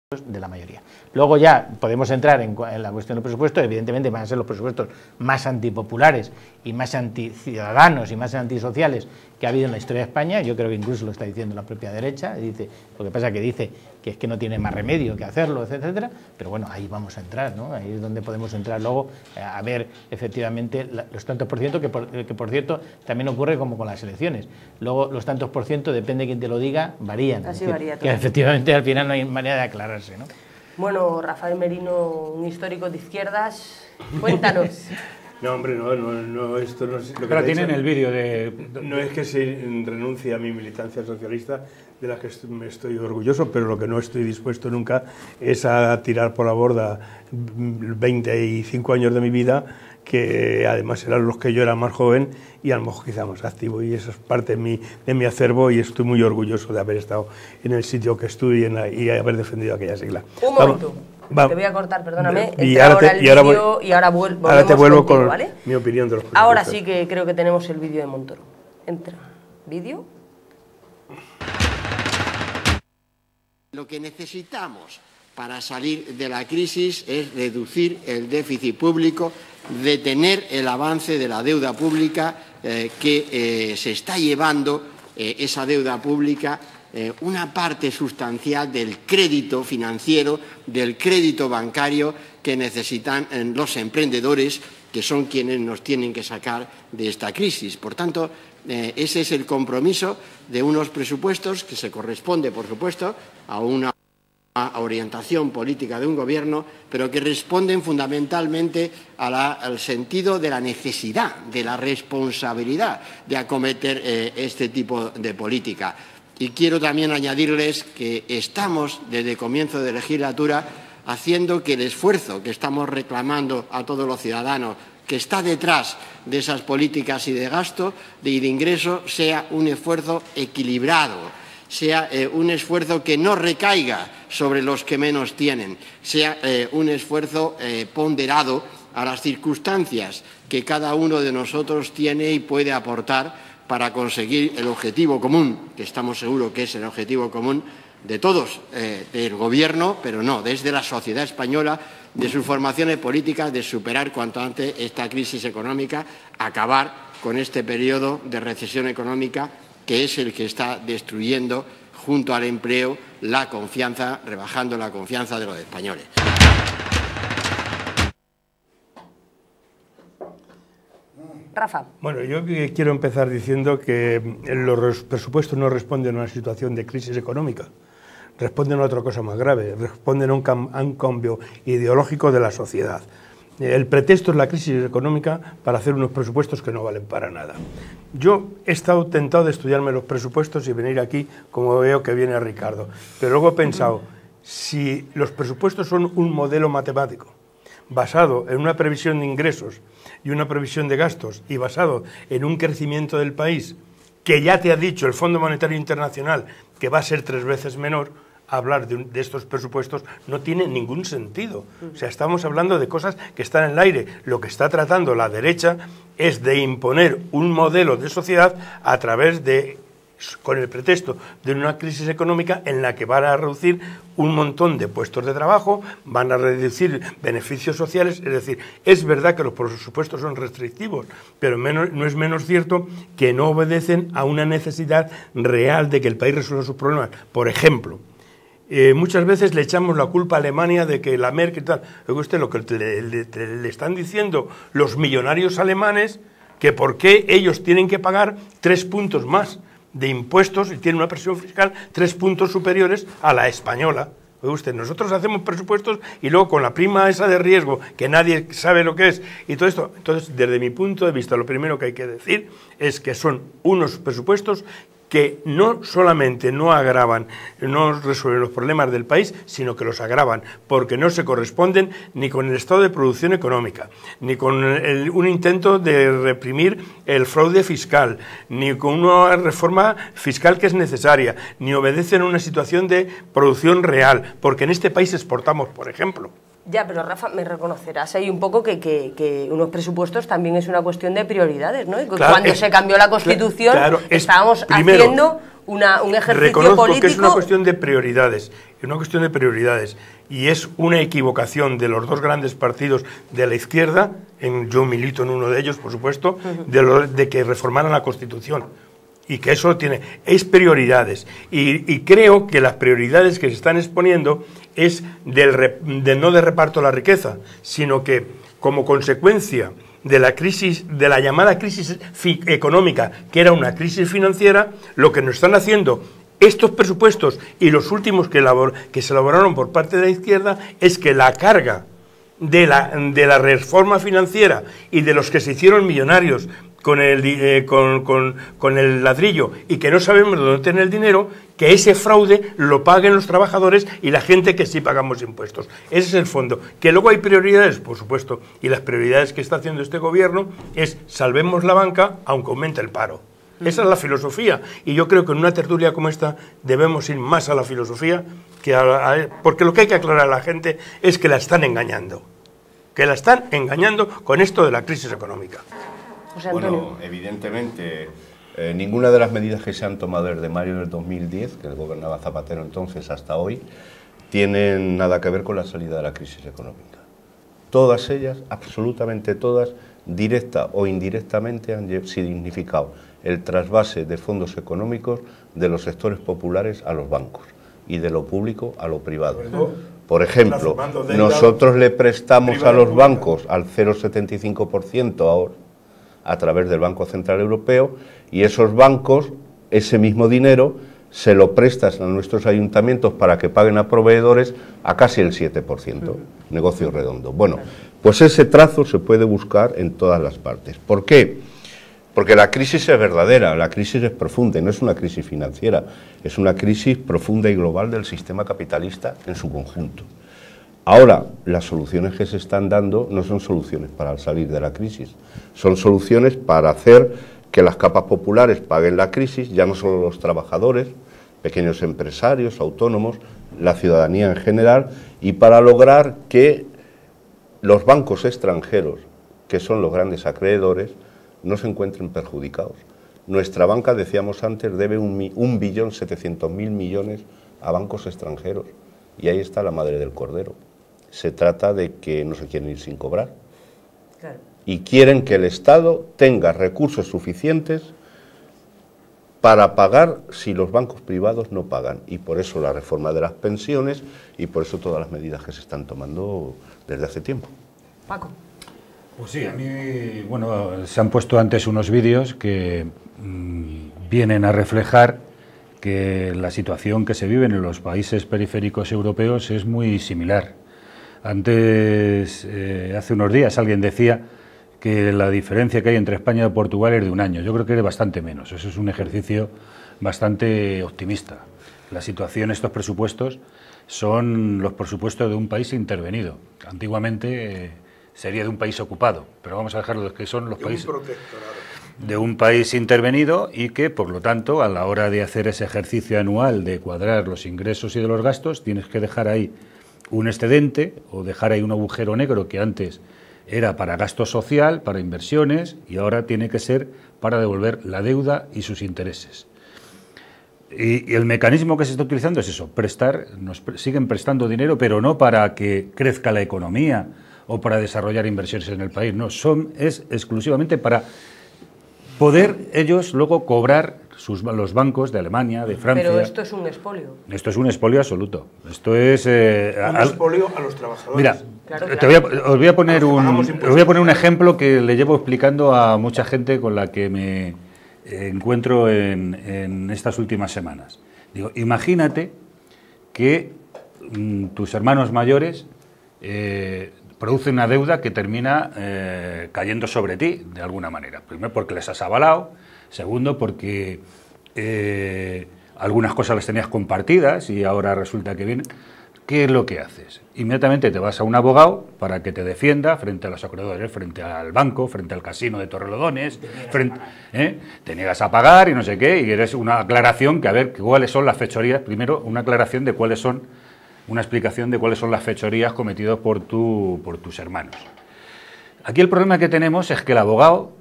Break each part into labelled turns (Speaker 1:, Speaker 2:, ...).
Speaker 1: de la mayoría. Luego ya podemos entrar en la cuestión del presupuesto. Evidentemente van a ser los presupuestos más antipopulares y más anticiudadanos y más antisociales que ha habido en la historia de España. Yo creo que incluso lo está diciendo la propia derecha. Dice, lo que pasa es que dice que es que no tiene más remedio que hacerlo, etcétera. Pero bueno, ahí vamos a entrar, ¿no? Ahí es donde podemos entrar luego a ver efectivamente los tantos por ciento, que por cierto también ocurre como con las elecciones. Luego los tantos por ciento, depende de quién te lo diga, varían.
Speaker 2: Así
Speaker 1: es decir,
Speaker 2: varía todo.
Speaker 1: que efectivamente al final no hay manera de aclararse, ¿no?
Speaker 2: Bueno, Rafael Merino, un histórico de izquierdas, cuéntanos.
Speaker 3: No, hombre, no, esto no es...
Speaker 4: Pero tienen el vídeo de...
Speaker 3: No es que se renuncie a mi militancia socialista, de la que me estoy orgulloso, pero lo que no estoy dispuesto nunca es a tirar por la borda 25 años de mi vida, que además eran los que yo era más joven y a lo mejor quizá más activo, y eso es parte de mi acervo, y estoy muy orgulloso de haber estado en el sitio que estuve y haber defendido aquella sigla.
Speaker 2: Un momento. Te voy a cortar, perdóname.
Speaker 3: Y ahora te vuelvo
Speaker 2: contigo,
Speaker 3: con
Speaker 2: ¿vale?
Speaker 3: mi opinión de los presupuestos.
Speaker 2: Ahora sí que creo que tenemos el vídeo de Montoro. Entra. ¿Vídeo?
Speaker 5: Lo que necesitamos para salir de la crisis es reducir el déficit público, detener el avance de la deuda pública que se está llevando esa deuda pública, una parte sustancial del crédito financiero, del crédito bancario que necesitan los emprendedores, que son quienes nos tienen que sacar de esta crisis. Por tanto, ese es el compromiso de unos presupuestos que se corresponde, por supuesto, a una orientación política de un gobierno, pero que responden fundamentalmente al sentido de la necesidad, de la responsabilidad de acometer este tipo de política. Y quiero también añadirles que estamos, desde comienzo de legislatura, haciendo que el esfuerzo que estamos reclamando a todos los ciudadanos, que está detrás de esas políticas y de gasto y de ingreso, sea un esfuerzo equilibrado, sea un esfuerzo que no recaiga sobre los que menos tienen, sea un esfuerzo ponderado a las circunstancias que cada uno de nosotros tiene y puede aportar para conseguir el objetivo común, que estamos seguros que es el objetivo común de todos, del Gobierno, pero no, desde la sociedad española, de sus formaciones políticas, de superar cuanto antes esta crisis económica, acabar con este periodo de recesión económica que es el que está destruyendo, junto al empleo, la confianza, rebajando la confianza de los españoles.
Speaker 2: Rafa.
Speaker 3: Bueno, yo quiero empezar diciendo que los presupuestos no responden a una situación de crisis económica, responden a otra cosa más grave, responden a un cambio ideológico de la sociedad. El pretexto es la crisis económica para hacer unos presupuestos que no valen para nada. Yo he estado tentado de estudiarme los presupuestos y venir aquí, como veo que viene Ricardo, pero luego he pensado, si los presupuestos son un modelo matemático, basado en una previsión de ingresos y una previsión de gastos y basado en un crecimiento del país, que ya te ha dicho el Fondo Monetario Internacional que va a ser 3 veces menor, hablar de estos presupuestos no tiene ningún sentido. O sea, estamos hablando de cosas que están en el aire. Lo que está tratando la derecha es de imponer un modelo de sociedad a través de, con el pretexto de una crisis económica en la que van a reducir un montón de puestos de trabajo, van a reducir beneficios sociales. Es decir, es verdad que los presupuestos son restrictivos, pero no es menos cierto que no obedecen a una necesidad real de que el país resuelva sus problemas. Por ejemplo, muchas veces le echamos la culpa a Alemania de que la Merkel y tal. Oiga usted, lo que le están diciendo los millonarios alemanes, que por qué ellos tienen que pagar 3 puntos más de impuestos y tienen una presión fiscal 3 puntos superiores a la española. Oiga usted, nosotros hacemos presupuestos y luego con la prima esa de riesgo, que nadie sabe lo que es, y todo esto. Entonces, desde mi punto de vista, lo primero que hay que decir es que son unos presupuestos que no solamente no agravan, no resuelven los problemas del país, sino que los agravan, porque no se corresponden ni con el estado de producción económica, ni con un intento de reprimir el fraude fiscal, ni con una reforma fiscal que es necesaria, ni obedecen a una situación de producción real, porque en este país exportamos, por ejemplo,
Speaker 2: Ya, pero Rafa, me reconocerás ahí un poco que unos presupuestos también es una cuestión de prioridades, ¿no? Y
Speaker 3: claro,
Speaker 2: cuando se cambió la Constitución,
Speaker 3: claro,
Speaker 2: estábamos
Speaker 3: primero,
Speaker 2: haciendo un ejercicio
Speaker 3: reconozco
Speaker 2: político...
Speaker 3: que es una cuestión de prioridades, y es una equivocación de los dos grandes partidos de la izquierda, yo milito en uno de ellos, por supuesto, de que reformaran la Constitución. Y que eso es prioridades. Y creo que las prioridades que se están exponiendo es no de reparto de la riqueza, sino que como consecuencia de la crisis, de la llamada crisis económica, que era una crisis financiera, lo que nos están haciendo estos presupuestos y los últimos que se elaboraron por parte de la izquierda es que la carga de la reforma financiera y de los que se hicieron millonarios con el ladrillo y que no sabemos de dónde tener el dinero, que ese fraude lo paguen los trabajadores y la gente que sí pagamos impuestos. Ese es el fondo. ¿Que luego hay prioridades? Por supuesto. Y las prioridades que está haciendo este gobierno es salvemos la banca aunque aumente el paro. Esa es la filosofía. Y yo creo que en una tertulia como esta debemos ir más a la filosofía porque lo que hay que aclarar a la gente es que la están engañando. Que la están engañando con esto de la crisis económica.
Speaker 4: Bueno, evidentemente, ninguna de las medidas que se han tomado desde mayo del 2010, que gobernaba Zapatero entonces hasta hoy, tienen nada que ver con la salida de la crisis económica. Todas ellas, absolutamente todas, directa o indirectamente han significado el trasvase de fondos económicos de los sectores populares a los bancos y de lo público a lo privado. Por ejemplo, nosotros le prestamos a los bancos al 0,75% ahora, a través del Banco Central Europeo, y esos bancos, ese mismo dinero, se lo prestan a nuestros ayuntamientos para que paguen a proveedores a casi el 7%, negocio redondo. Bueno, pues ese trazo se puede buscar en todas las partes. ¿Por qué? Porque la crisis es verdadera, la crisis es profunda, y no es una crisis financiera, es una crisis profunda y global del sistema capitalista en su conjunto. Ahora, las soluciones que se están dando no son soluciones para salir de la crisis, son soluciones para hacer que las capas populares paguen la crisis, ya no solo los trabajadores, pequeños empresarios, autónomos, la ciudadanía en general, y para lograr que los bancos extranjeros, que son los grandes acreedores, no se encuentren perjudicados. Nuestra banca, decíamos antes, debe 1.700.000 millones a bancos extranjeros, y ahí está la madre del cordero. Se trata de que no se quieren ir sin cobrar. Claro. Y quieren que el Estado tenga recursos suficientes para pagar si los bancos privados no pagan. Y por eso la reforma de las pensiones y por eso todas las medidas que se están tomando desde hace tiempo.
Speaker 2: Paco.
Speaker 6: Pues sí, a mí, bueno, se han puesto antes unos vídeos que vienen a reflejar que la situación que se vive en los países periféricos europeos es muy similar. Antes, hace unos días, alguien decía que la diferencia que hay entre España y Portugal es de un año. Yo creo que es bastante menos. Eso es un ejercicio bastante optimista. La situación, estos presupuestos, son los presupuestos de un país intervenido. Antiguamente sería de un país ocupado, pero vamos a dejar los que son los países de un país intervenido y que, por lo tanto, a la hora de hacer ese ejercicio anual de cuadrar los ingresos y de los gastos, tienes que dejar ahí un excedente o dejar ahí un agujero negro que antes era para gasto social, para inversiones, y ahora tiene que ser para devolver la deuda y sus intereses. Y el mecanismo que se está utilizando es eso, nos siguen prestando dinero, pero no para que crezca la economía o para desarrollar inversiones en el país, no, es exclusivamente para poder ellos luego cobrar los bancos de Alemania, de Francia.
Speaker 2: Pero esto es un expolio.
Speaker 6: Esto es un expolio absoluto. Esto es
Speaker 3: un expolio a los trabajadores.
Speaker 6: Mira,
Speaker 2: claro.
Speaker 6: Os voy a poner un ejemplo que le llevo explicando a mucha gente con la que me encuentro en estas últimas semanas. Digo, imagínate que tus hermanos mayores producen una deuda que termina cayendo sobre ti de alguna manera. Primero porque les has avalado, segundo porque algunas cosas las tenías compartidas y ahora resulta que vienen. ¿Qué es lo que haces? Inmediatamente te vas a un abogado para que te defienda frente a los acreedores, frente al banco, frente al casino de Torrelodones, te niegas a pagar y no sé qué, y eres una aclaración que a ver cuáles son las fechorías, primero una aclaración de cuáles son una explicación de cuáles son las fechorías cometidas por tus hermanos. Aquí el problema que tenemos es que el abogado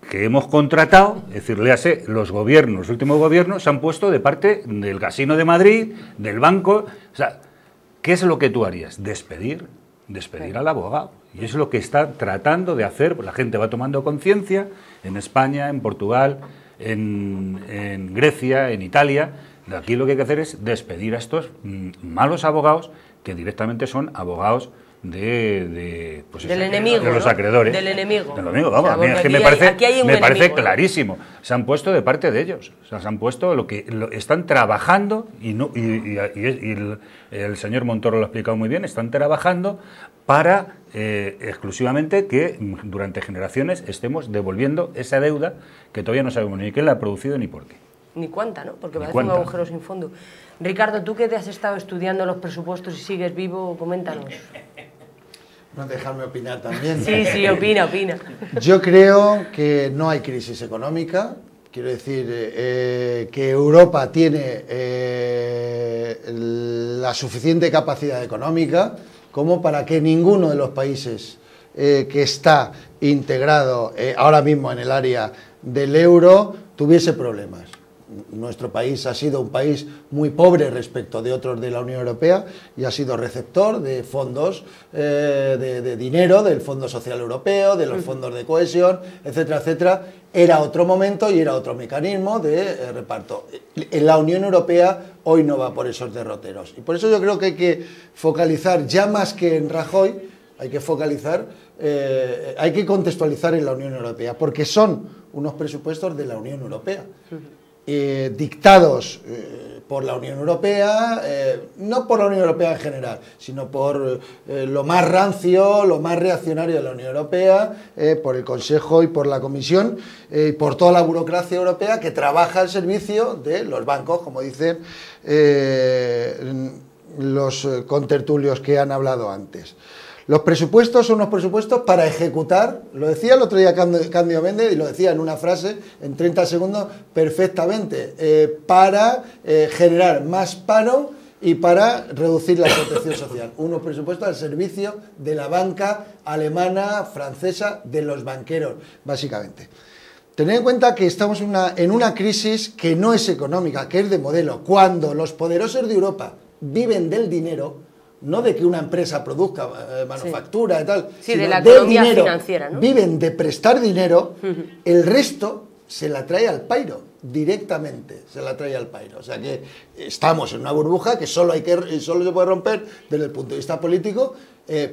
Speaker 6: que hemos contratado, es decir, léase, los gobiernos, los últimos gobiernos, se han puesto de parte del Casino de Madrid, del banco. O sea, ¿qué es lo que tú harías? Despedir al abogado. Y eso es lo que está tratando de hacer. La gente va tomando conciencia en España, en Portugal, en Grecia, en Italia. Aquí lo que hay que hacer es despedir a estos malos abogados que directamente son abogados pues
Speaker 2: del enemigo,
Speaker 6: de los
Speaker 2: ¿no?
Speaker 6: acreedores.
Speaker 2: Del enemigo.
Speaker 6: Del enemigo, vamos,
Speaker 2: o sea,
Speaker 6: es que me parece clarísimo. Se han puesto de parte de ellos. O sea, se han puesto están trabajando, el señor Montoro lo ha explicado muy bien, están trabajando para exclusivamente que durante generaciones estemos devolviendo esa deuda que todavía no sabemos ni quién la ha producido ni por qué.
Speaker 2: Ni cuánta, ¿no? Porque parece un agujero sin fondo. Ricardo, tú que te has estado estudiando los presupuestos y sigues vivo, coméntanos.
Speaker 7: No, dejarme opinar también.
Speaker 2: Sí, opina.
Speaker 7: Yo creo que no hay crisis económica. Quiero decir que Europa tiene la suficiente capacidad económica como para que ninguno de los países que está integrado ahora mismo en el área del euro tuviese problemas. Nuestro país ha sido un país muy pobre respecto de otros de la Unión Europea y ha sido receptor de fondos de dinero del Fondo Social Europeo, de los fondos de cohesión, etcétera, etcétera. Era otro momento y era otro mecanismo de reparto. En la Unión Europea hoy no va por esos derroteros. Y por eso yo creo que hay que focalizar, ya más que en Rajoy, hay que focalizar, hay que contextualizar en la Unión Europea, porque son unos presupuestos de la Unión Europea. Dictados por la Unión Europea, no por la Unión Europea en general, sino por lo más rancio, lo más reaccionario de la Unión Europea, por el Consejo y por la Comisión, y por toda la burocracia europea que trabaja al servicio de los bancos, como dicen los contertulios que han hablado antes. Los presupuestos son unos presupuestos para ejecutar, lo decía el otro día Cándido Méndez y lo decía en una frase, en 30 segundos, perfectamente, para generar más paro y para reducir la protección social. Unos presupuestos al servicio de la banca alemana, francesa, de los banqueros, básicamente. Tened en cuenta que estamos en una crisis que no es económica, que es de modelo. Cuando los poderosos de Europa viven del dinero, no de que una empresa produzca manufactura y tal,
Speaker 2: sí,
Speaker 7: sino
Speaker 2: de la economía
Speaker 7: dinero,
Speaker 2: financiera, ¿no?
Speaker 7: Viven de prestar dinero, el resto se la trae al pairo, directamente se la trae al pairo. O sea que estamos en una burbuja que solo se puede romper desde el punto de vista político,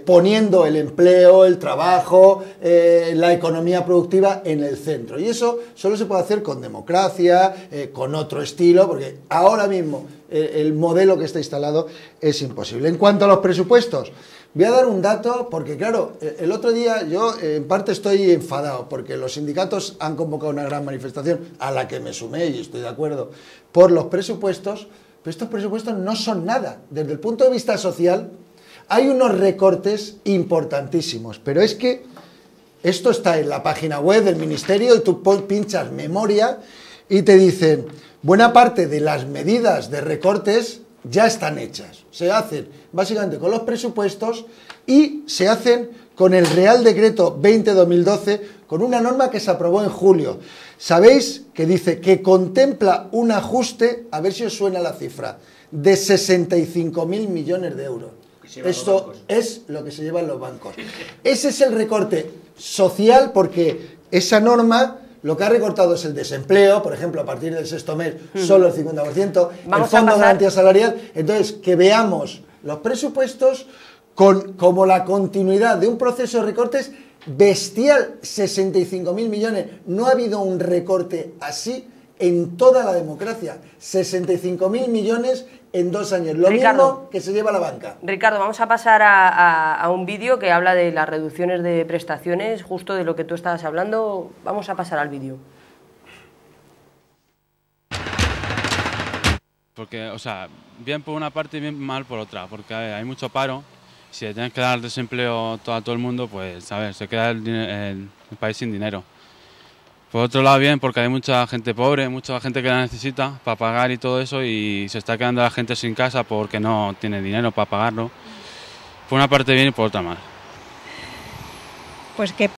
Speaker 7: poniendo el empleo, el trabajo, la economía productiva en el centro. Y eso solo se puede hacer con democracia, con otro estilo, porque ahora mismo el modelo que está instalado es imposible. En cuanto a los presupuestos, voy a dar un dato, porque claro, el otro día yo en parte estoy enfadado, porque los sindicatos han convocado una gran manifestación, a la que me sumé y estoy de acuerdo, por los presupuestos, pero estos presupuestos no son nada. Desde el punto de vista social, hay unos recortes importantísimos, pero es que esto está en la página web del Ministerio y tú pinchas memoria y te dicen, buena parte de las medidas de recortes ya están hechas. Se hacen básicamente con los presupuestos y se hacen con el Real Decreto 20-2012, con una norma que se aprobó en julio. Sabéis que dice que contempla un ajuste, a ver si os suena la cifra, de 65.000 millones de euros. Esto es lo que se llevan los bancos. Ese es el recorte social, porque esa norma lo que ha recortado es el desempleo, por ejemplo, a partir del sexto mes, solo el 50%, el fondo de garantía salarial. Entonces, que veamos los presupuestos como la continuidad de un proceso de recortes bestial, 65.000 millones. No ha habido un recorte así en toda la democracia. 65.000 millones en 2 años, lo mismo que se lleva la banca.
Speaker 2: Ricardo, vamos a pasar a un vídeo que habla de las reducciones de prestaciones, justo de lo que tú estabas hablando. Vamos a pasar al vídeo.
Speaker 8: Porque, o sea, bien por una parte y bien mal por otra, porque hay mucho paro. Si le tienes que dar desempleo a todo el mundo, pues, a ver, se queda el país sin dinero. Por otro lado bien, porque hay mucha gente pobre, mucha gente que la necesita para pagar y todo eso, y se está quedando la gente sin casa porque no tiene dinero para pagarlo. Por una parte bien y por otra mal.
Speaker 9: Pues que